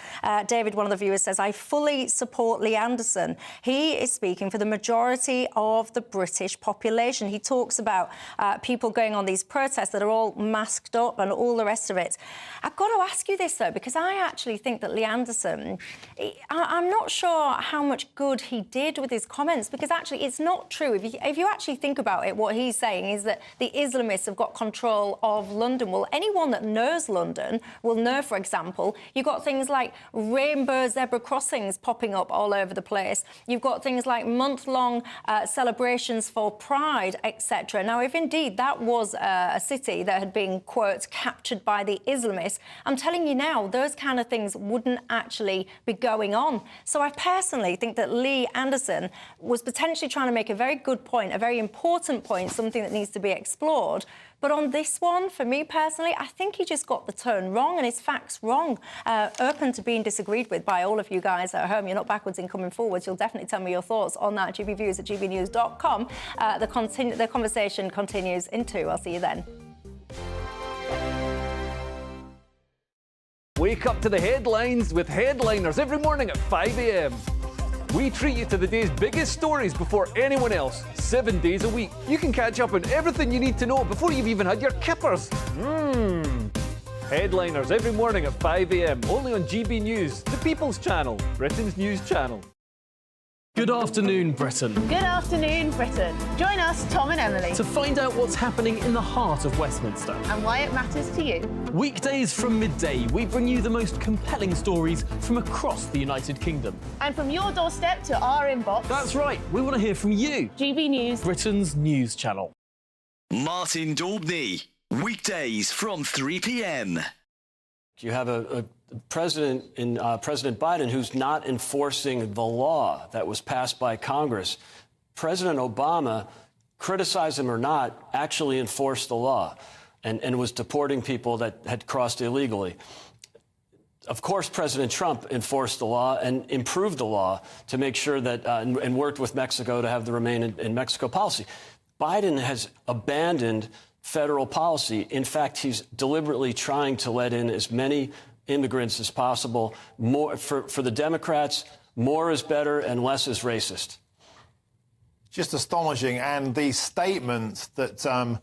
David, one of the viewers, says, I fully support Lee Anderson. He is speaking for the majority of the British population. He talks about people going on these protests that are all masked up and all the rest of it. I've got to ask you this, though, because I actually think that Lee Anderson, I'm not sure how much good he did with his comments, because actually it's not true. If you actually think about it, what he's saying is that the Islamists have got control of London. Well, anyone that knows London will know, for example, you've got things like rainbow zebra crossings popping up all over the place. You've got things like month-long celebrations for Pride, etc. Now, if indeed that was a city that had been, quote, captured by the Islamists, I'm telling you now, those kind of things wouldn't actually be going on. So I personally think that Lee Anderson was potentially trying to make a very good point, a very important point, something that needs to be explored. But on this one, for me personally, I think he just got the tone wrong and his facts wrong. Open to being disagreed with by all of you guys at home. You're not backwards in coming forwards. You'll definitely tell me your thoughts on that. GBviews at gbnews.com. The conversation continues in 2. I'll see you then. Wake up to the headlines with Headliners every morning at 5 a.m. We treat you to the day's biggest stories before anyone else, 7 days a week. You can catch up on everything you need to know before you've even had your kippers. Headliners every morning at 5 a.m, only on GB News, the People's Channel, Britain's news channel. Good afternoon, Britain. Good afternoon, Britain. Join us, Tom and Emily, To find out what's happening in the heart of Westminster. and why it matters to you. Weekdays from midday, we bring you the most compelling stories from across the United Kingdom. And from your doorstep to our inbox. That's right, we want to hear from you. GB News, Britain's news channel. Martin Daubney, weekdays from 3 p.m. You have a president in President Biden who's not enforcing the law that was passed by Congress. President Obama, criticize him or not, actually enforced the law and was deporting people that had crossed illegally. Of course, President Trump enforced the law and improved the law to make sure that and worked with Mexico to have the Remain in Mexico policy. Biden has abandoned federal policy. In fact, he's deliberately trying to let in as many immigrants as possible. More for the Democrats, more is better and less is racist. Just astonishing. And the statement that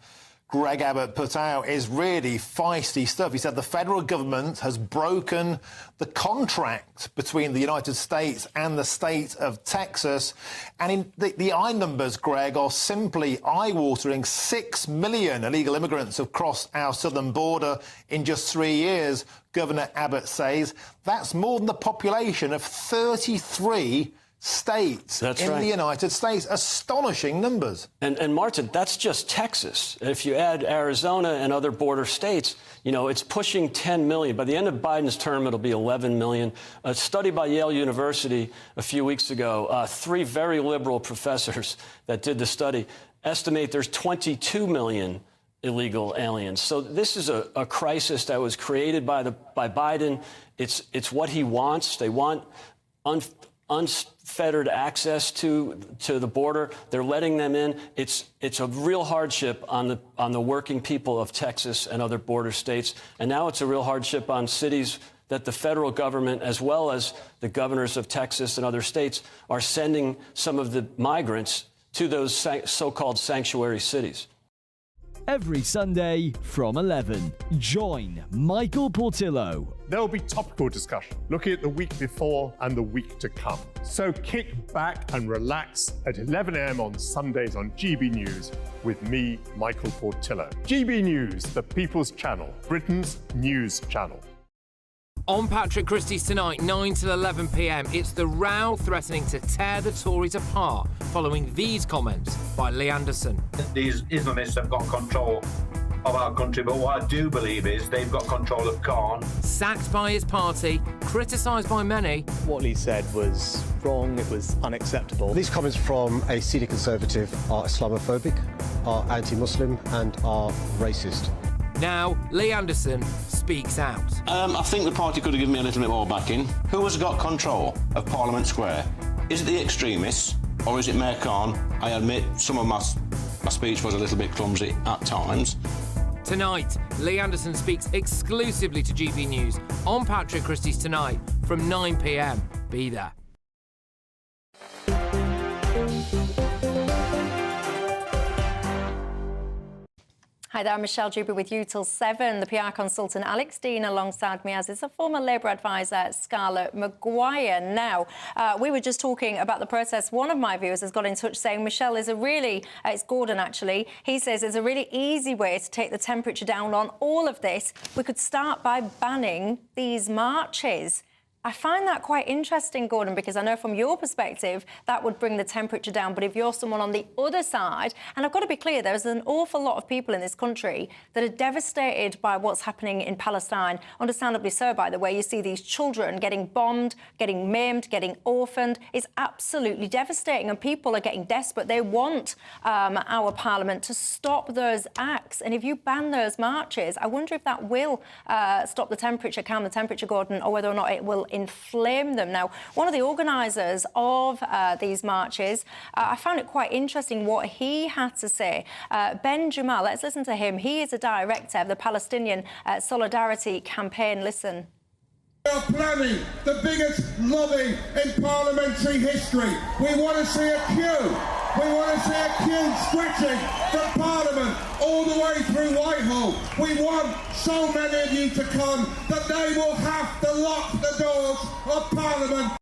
Greg Abbott put out is really feisty stuff. He said the federal government has broken the contract between the United States and the state of Texas. And the eye numbers, Greg, are simply eye-watering. 6 million illegal immigrants have crossed our southern border in just 3 years, Governor Abbott says. That's more than the population of 33 states in the United States. Astonishing numbers. And Martin, that's just Texas. If you add Arizona and other border states, you know, it's pushing 10 million. By the end of Biden's term, it'll be 11 million. A study by Yale University a few weeks ago, 3 very liberal professors that did the study estimate there's 22 million illegal aliens. So this is a crisis that was created by Biden. It's what he wants. They want unfettered access to the border. They're letting them in. It's a real hardship on the working people of Texas and other border states. And now it's a real hardship on cities that the federal government, as well as the governors of Texas and other states, are sending some of the migrants to those so-called sanctuary cities. every Sunday from 11. Join Michael Portillo. There will be topical discussion, looking at the week before and the week to come. So kick back and relax at 11 a.m. on Sundays on GB News with me, Michael Portillo. GB News, the People's Channel, Britain's news channel. On Patrick Christie's tonight, 9 till 11 p.m, it's the row threatening to tear the Tories apart following these comments by Lee Anderson. These Islamists have got control of our country, but what I do believe is they've got control of Khan. Sacked by his party, criticised by many. What Lee said was wrong, it was unacceptable. These comments from a senior Conservative are Islamophobic, are anti-Muslim and are racist. Now, Lee Anderson speaks out. I think the party could have given me a little bit more backing. Who has got control of Parliament Square? Is it the extremists or is it Mayor Khan? I admit some of my speech was a little bit clumsy at times. Tonight, Lee Anderson speaks exclusively to GB News on Patrick Christie's Tonight from 9 p.m. Be there. Hi there, Michelle Dewbs with you till 7. The PR consultant Alex Dean alongside me, as is a former Labour advisor, Scarlett Maguire. Now, we were just talking about the protest. One of my viewers has got in touch saying, Michelle, is a really, it's Gordon actually, he says it's a really easy way to take the temperature down on all of this. We could start by banning these marches. I find that quite interesting, Gordon, because I know from your perspective that would bring the temperature down. But if you're someone on the other side, and I've got to be clear, there's an awful lot of people in this country that are devastated by what's happening in Palestine. Understandably so, by the way. You see these children getting bombed, getting maimed, getting orphaned. It's absolutely devastating, and people are getting desperate. They want our Parliament to stop those acts. And if you ban those marches, I wonder if that will stop the temperature, calm the temperature, Gordon, or whether or not it will inflame them. Now, one of the organisers of these marches, I found it quite interesting what he had to say. Ben Jamal, let's listen to him. He is a director of the Palestinian Solidarity Campaign. Listen. We are planning the biggest lobby in parliamentary history. We want to see a queue. We want to see a queue stretching from Parliament all the way through Whitehall. We want so many of you to come that they will have to lock the doors of Parliament.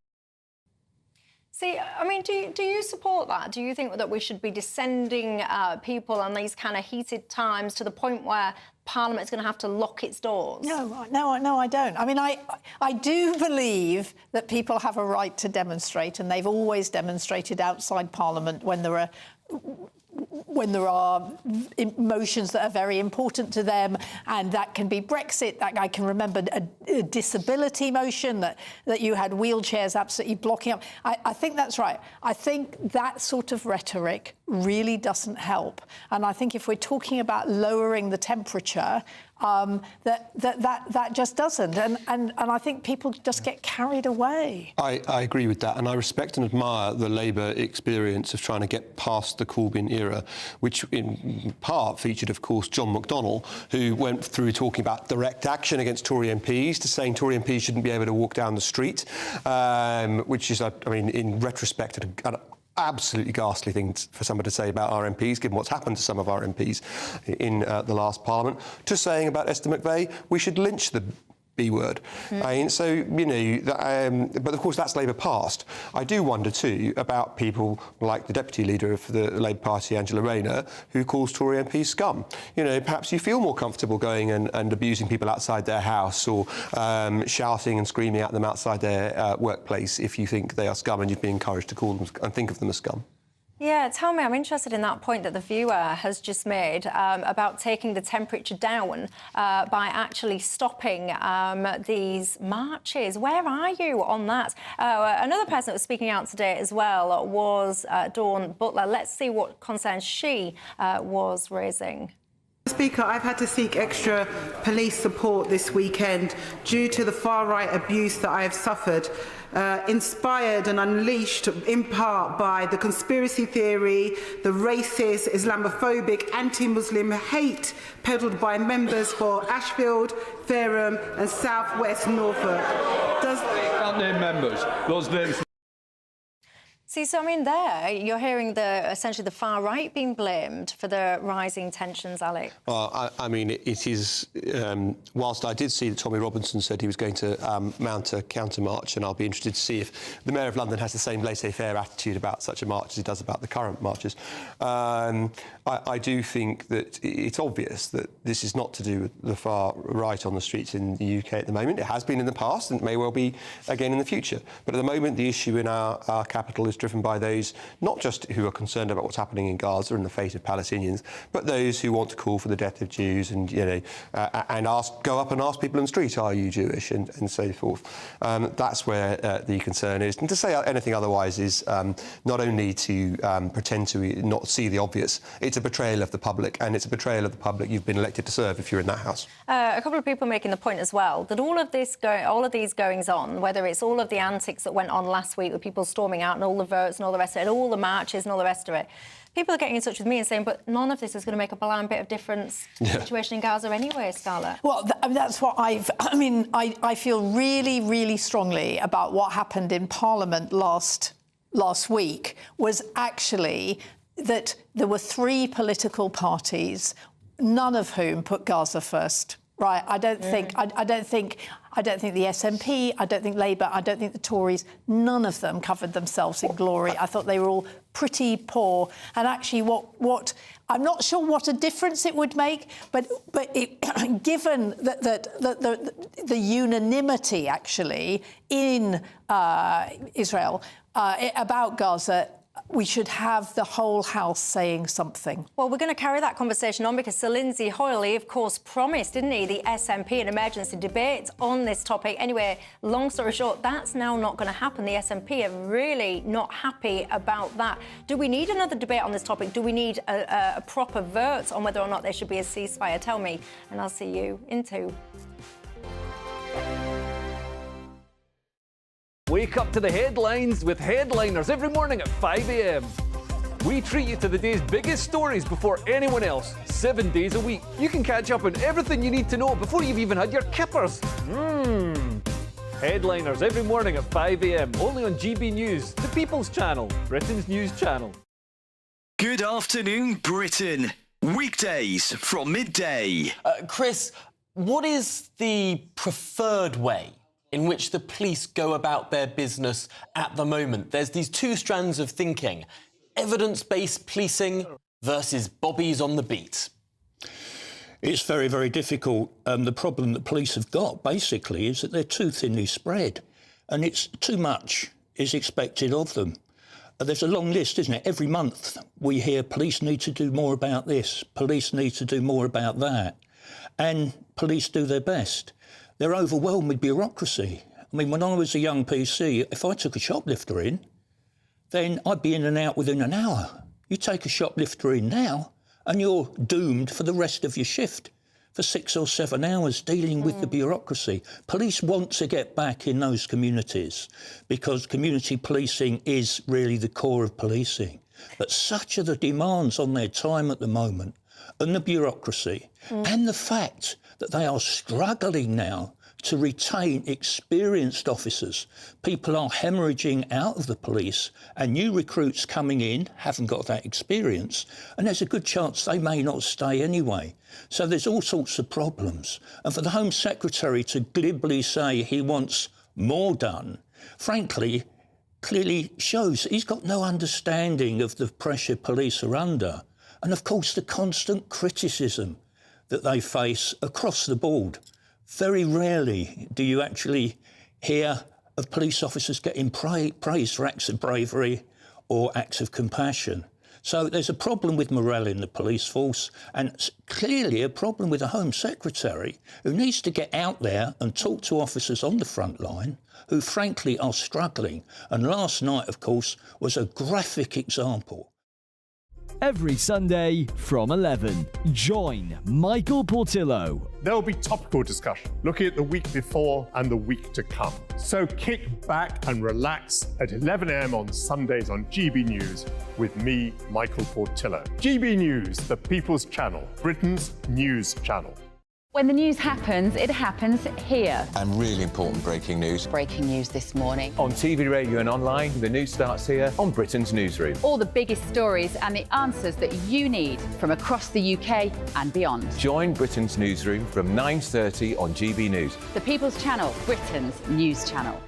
See, I mean, do you support that? Do you think that we should be descending people on these kind of heated times to the point where Parliament's going to have to lock its doors? No, I don't. I mean, I do believe that people have a right to demonstrate, and they've always demonstrated outside Parliament when there are emotions that are very important to them, and that can be Brexit. I can remember a disability motion that you had wheelchairs absolutely blocking up. I think that's right. I think that sort of rhetoric really doesn't help. And I think if we're talking about lowering the temperature, that just doesn't. And I think people just get carried away. I agree with that, and I respect and admire the Labour experience of trying to get past the Corbyn era, which in part featured, of course, John McDonnell, who went through talking about direct action against Tory MPs to saying Tory MPs shouldn't be able to walk down the street, which is, I mean, in retrospect, an absolutely ghastly thing for someone to say about our MPs, given what's happened to some of our MPs in the last Parliament, to saying about Esther McVey, we should lynch the B word. I mean, so, you know, but of course that's Labour past. I do wonder too about people like the Deputy Leader of the Labour Party, Angela Rayner, who calls Tory MPs scum. You know, perhaps you feel more comfortable going and abusing people outside their house, or shouting and screaming at them outside their workplace if you think they are scum, and you'd be encouraged to call them and think of them as scum. Yeah, tell me, I'm interested in that point that the viewer has just made about taking the temperature down by actually stopping these marches. Where are you on that? Another person that was speaking out today as well was Dawn Butler. Let's see what concerns she was raising. Speaker, I've had to seek extra police support this weekend due to the far-right abuse that I have suffered, inspired and unleashed in part by the conspiracy theory, the racist, Islamophobic, anti-Muslim hate peddled by members for Ashfield, Fareham and South West Norfolk. Can't name members. Those names. See, so I mean, there you're hearing essentially the far right being blamed for the rising tensions, Alec. Well, I mean, it is. Whilst I did see that Tommy Robinson said he was going to mount a counter march, and I'll be interested to see if the Mayor of London has the same laissez-faire attitude about such a march as he does about the current marches. I do think that it's obvious that this is not to do with the far right on the streets in the UK at the moment. It has been in the past, and it may well be again in the future. But at the moment, the issue in our capital is driven by those not just who are concerned about what's happening in Gaza and the fate of Palestinians, but those who want to call for the death of Jews and, and go up and ask people in the street, are you Jewish, and so forth. That's where the concern is. And to say anything otherwise is not only to pretend to not see the obvious, it's a betrayal of the public, and it's a betrayal of the public you've been elected to serve if you're in that house. A couple of people making the point as well that all of these goings on, whether it's all of the antics that went on last week with people storming out and all the votes and all the rest of it, and all the marches and all the rest of it, people are getting in touch with me and saying, but none of this is going to make a blind bit of difference to the situation in Gaza anyway, Scarlett. Well, that's what I feel really, really strongly about what happened in Parliament last week was actually that there were three political parties, none of whom put Gaza first. Right? I don't think the SNP, I don't think Labour, I don't think the Tories, none of them covered themselves in glory. I thought they were all pretty poor. And actually, what I'm not sure what a difference it would make, but given that the unanimity actually in Israel about Gaza, we should have the whole House saying something. Well, we're going to carry that conversation on because Sir Lindsay Hoyle, he, of course, promised, didn't he, the SNP an emergency debate on this topic. Anyway, long story short, that's now not going to happen. The SNP are really not happy about that. Do we need another debate on this topic? Do we need a proper vote on whether or not there should be a ceasefire? Tell me, and I'll see you in 2. Wake up to the headlines with Headliners every morning at 5 a.m. We treat you to the day's biggest stories before anyone else, 7 days a week. You can catch up on everything you need to know before you've even had your kippers. Headliners every morning at 5 a.m. only on GB News, the People's Channel, Britain's news channel. Good afternoon, Britain. Weekdays from midday. Chris, what is the preferred way in which the police go about their business at the moment? There's these two strands of thinking: evidence-based policing versus bobbies on the beat. It's very, very difficult. The problem that police have got, basically, is that they're too thinly spread, and it's too much is expected of them. There's a long list, isn't it? Every month we hear police need to do more about this, police need to do more about that, and police do their best. They're overwhelmed with bureaucracy. I mean, when I was a young PC, if I took a shoplifter in, then I'd be in and out within an hour. You take a shoplifter in now, and you're doomed for the rest of your shift for 6 or 7 hours dealing with the bureaucracy. Police want to get back in those communities because community policing is really the core of policing. But such are the demands on their time at the moment, and the bureaucracy, and the fact that they are struggling now to retain experienced officers. People are hemorrhaging out of the police, and new recruits coming in haven't got that experience, and there's a good chance they may not stay anyway. So there's all sorts of problems. And for the Home Secretary to glibly say he wants more done, frankly, clearly shows he's got no understanding of the pressure police are under, and of course the constant criticism that they face across the board. Very rarely do you actually hear of police officers getting praised for acts of bravery or acts of compassion. So there's a problem with morale in the police force, and clearly a problem with the Home Secretary, who needs to get out there and talk to officers on the front line who frankly are struggling. And last night, of course, was a graphic example. Every Sunday from 11, join Michael Portillo. There will be topical discussion looking at the week before and the week to come. So kick back and relax at 11 a.m. on Sundays on GB News with me, Michael Portillo. GB News, the People's Channel, Britain's news channel. When the news happens, it happens here. And really important breaking news. Breaking news this morning. On TV, radio and online, the news starts here on Britain's Newsroom. All the biggest stories and the answers that you need from across the UK and beyond. Join Britain's Newsroom from 9:30 on GB News. The People's Channel, Britain's news channel.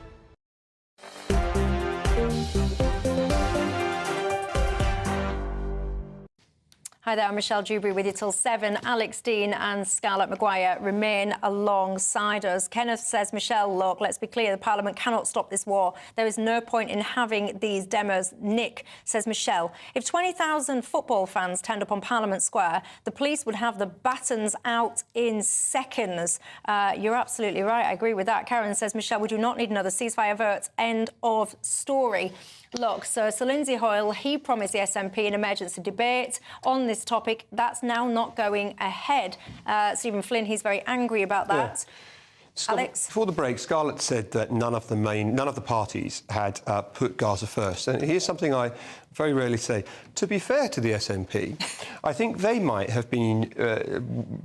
Hi there, I'm Michelle Dewberry with you till 7. Alex Dean and Scarlett Maguire remain alongside us. Kenneth says, Michelle, look, let's be clear, the Parliament cannot stop this war. There is no point in having these demos. Nick says, Michelle, if 20,000 football fans turned up on Parliament Square, the police would have the batons out in seconds. You're absolutely right. I agree with that. Karen says, Michelle, we do not need another ceasefire vote. End of story. Look, so Sir Lindsay Hoyle, he promised the SNP an emergency debate on this topic. That's now not going ahead. Stephen Flynn, he's very angry about that. Yeah. Alex? Before the break, Scarlett said that none of the parties had put Gaza first. And here's something I very rarely say. To be fair to the SNP, I think they might have been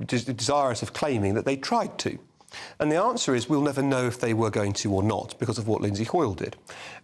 desirous of claiming that they tried to. And the answer is we'll never know if they were going to or not because of what Lindsay Hoyle did.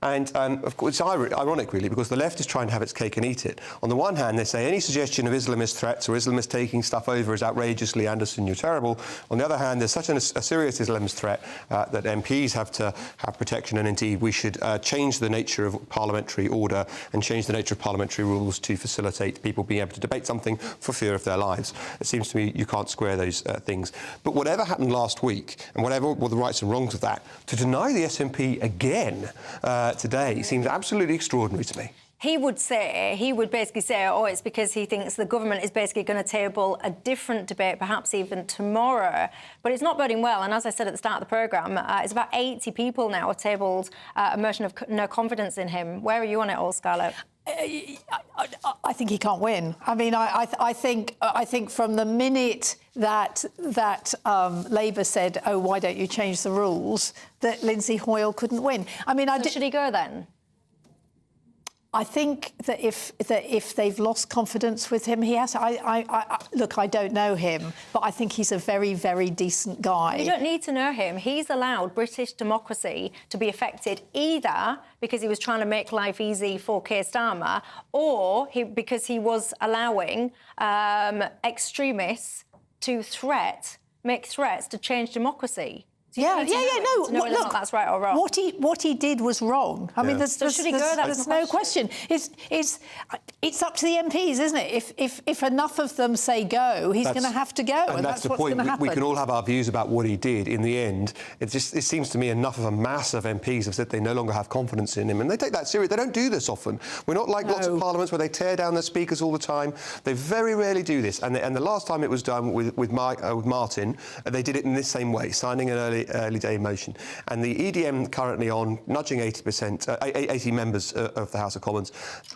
And, of course, it's ironic, really, because the left is trying to have its cake and eat it. On the one hand, they say any suggestion of Islamist threats or Islamists taking stuff over is outrageously Anderson, you're terrible. On the other hand, there's such a serious Islamist threat that MPs have to have protection, and indeed we should change the nature of parliamentary order and change the nature of parliamentary rules to facilitate people being able to debate something for fear of their lives. It seems to me you can't square those things. But whatever happened last week, and whatever were the rights and wrongs of that, to deny the SNP again today seems absolutely extraordinary to me. He would basically say, oh, it's because he thinks the government is basically going to table a different debate, perhaps even tomorrow. But it's not boding well. And as I said at the start of the programme, it's about 80 people now have tabled a motion of no confidence in him. Where are you on it all, Scarlett? I think he can't win. I mean, I think from the minute that Labour said, "Oh, why don't you change the rules?" that Lindsay Hoyle couldn't win. I mean, should he go then? I think that if they've lost confidence with him, he has. Look, I don't know him, but I think he's a very, very decent guy. You don't need to know him. He's allowed British democracy to be affected either because he was trying to make life easy for Keir Starmer, or because he was allowing extremists to make threats to change democcy. No, whether or not that's right or wrong. What he did was wrong. I mean, there's no question. It's up to the MPs, isn't it? If enough of them say go, he's going to have to go, and that's what's going to happen. We can all have our views about what he did. In the end, it seems to me enough of a mass of MPs have said they no longer have confidence in him, and they take that seriously. They don't do this often. We're not like lots of parliaments where they tear down their speakers all the time. They very rarely do this, and the last time it was done with Martin, they did it in this same way, signing an early day motion. And the EDM currently on nudging 80 members of the House of Commons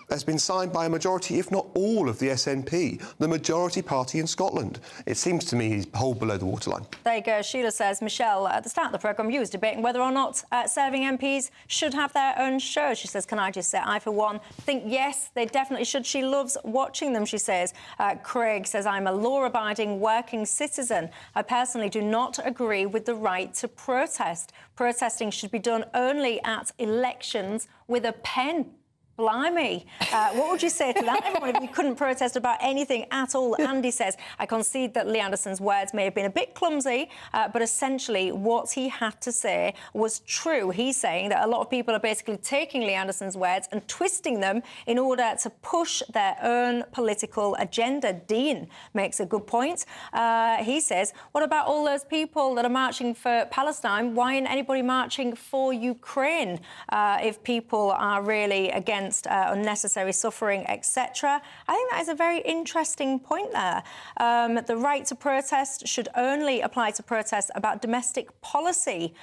has been signed by a majority, if not all, of the SNP, the majority party in Scotland. It seems to me he's hold below the waterline. There you go. Sheila says, Michelle, at the start of the programme, you was debating whether or not serving MPs should have their own show. She says, can I just say, I, for one, think yes, they definitely should. She loves watching them, she says. Craig says, I'm a law-abiding working citizen. I personally do not agree with the right to protest. Protesting should be done only at elections with a pen. Blimey. What would you say to that, everyone, if you couldn't protest about anything at all? Andy says, I concede that Lee Anderson's words may have been a bit clumsy, but essentially what he had to say was true. He's saying that a lot of people are basically taking Lee Anderson's words and twisting them in order to push their own political agenda. Dean makes a good point. He says, what about all those people that are marching for Palestine? Why isn't anybody marching for Ukraine if people are really against unnecessary suffering, etc.? I think that is a very interesting point there. The right to protest should only apply to protests about domestic policy,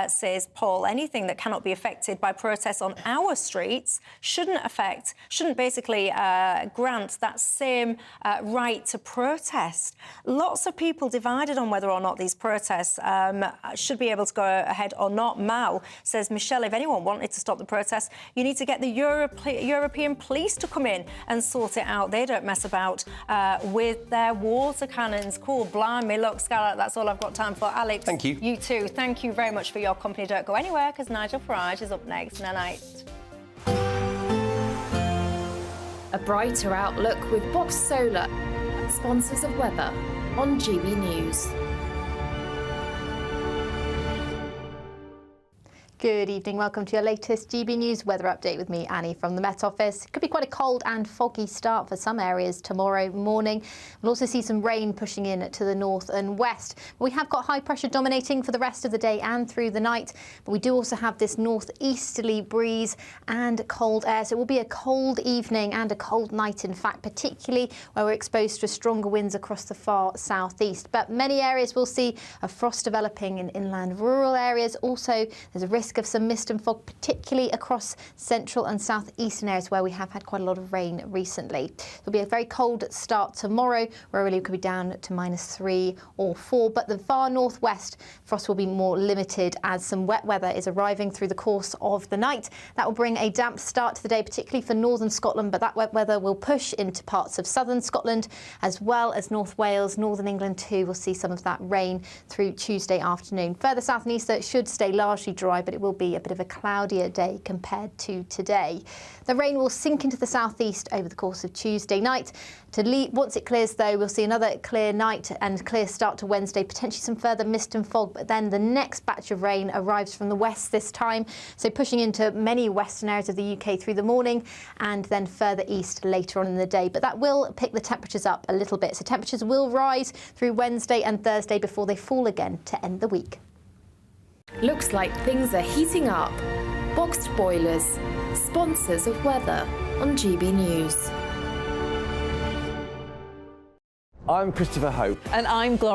says Paul. Anything that cannot be affected by protests on our streets shouldn't basically grant that same right to protest. Lots of people divided on whether or not these protests should be able to go ahead or not. Mal says, Michelle, if anyone wanted to stop the protests, you need to get the European European police to come in and sort it out. They don't mess about with their water cannons. Cool, blimey. Look, Scarlett, that's all I've got time for. Alex, thank you. You too. Thank you very much for your company. Don't go anywhere, because Nigel Farage is up next. Night. A brighter outlook with Box Solar, sponsors of weather on GB News. Good evening, welcome to your latest GB News weather update with me, Annie, from the Met Office. It could be quite a cold and foggy start for some areas tomorrow morning. We'll also see some rain pushing in to the north and west. We have got high pressure dominating for the rest of the day and through the night, but we do also have this northeasterly breeze and cold air. So it will be a cold evening and a cold night, in fact, particularly where we're exposed to stronger winds across the far southeast. But many areas will see a frost developing in inland rural areas. Also, there's a risk of some mist and fog, particularly across central and southeastern areas where we have had quite a lot of rain recently. There'll be a very cold start tomorrow, where really it could be down to -3 or 4, but the far northwest frost will be more limited as some wet weather is arriving through the course of the night. That will bring a damp start to the day, particularly for northern Scotland, but that wet weather will push into parts of southern Scotland as well as North Wales, northern England too. We'll see some of that rain through Tuesday afternoon. Further south and east, though, it should stay largely dry, but it will be a bit of a cloudier day compared to today. The rain will sink into the southeast over the course of Tuesday night. Once it clears, though, we'll see another clear night and clear start to Wednesday, potentially some further mist and fog, but then the next batch of rain arrives from the west this time, so pushing into many western areas of the UK through the morning and then further east later on in the day. But that will pick the temperatures up a little bit, so temperatures will rise through Wednesday and Thursday before they fall again to end the week. Looks like things are heating up. Boxed Boilers, sponsors of weather on GB News. I'm Christopher Hope. And I'm Gloria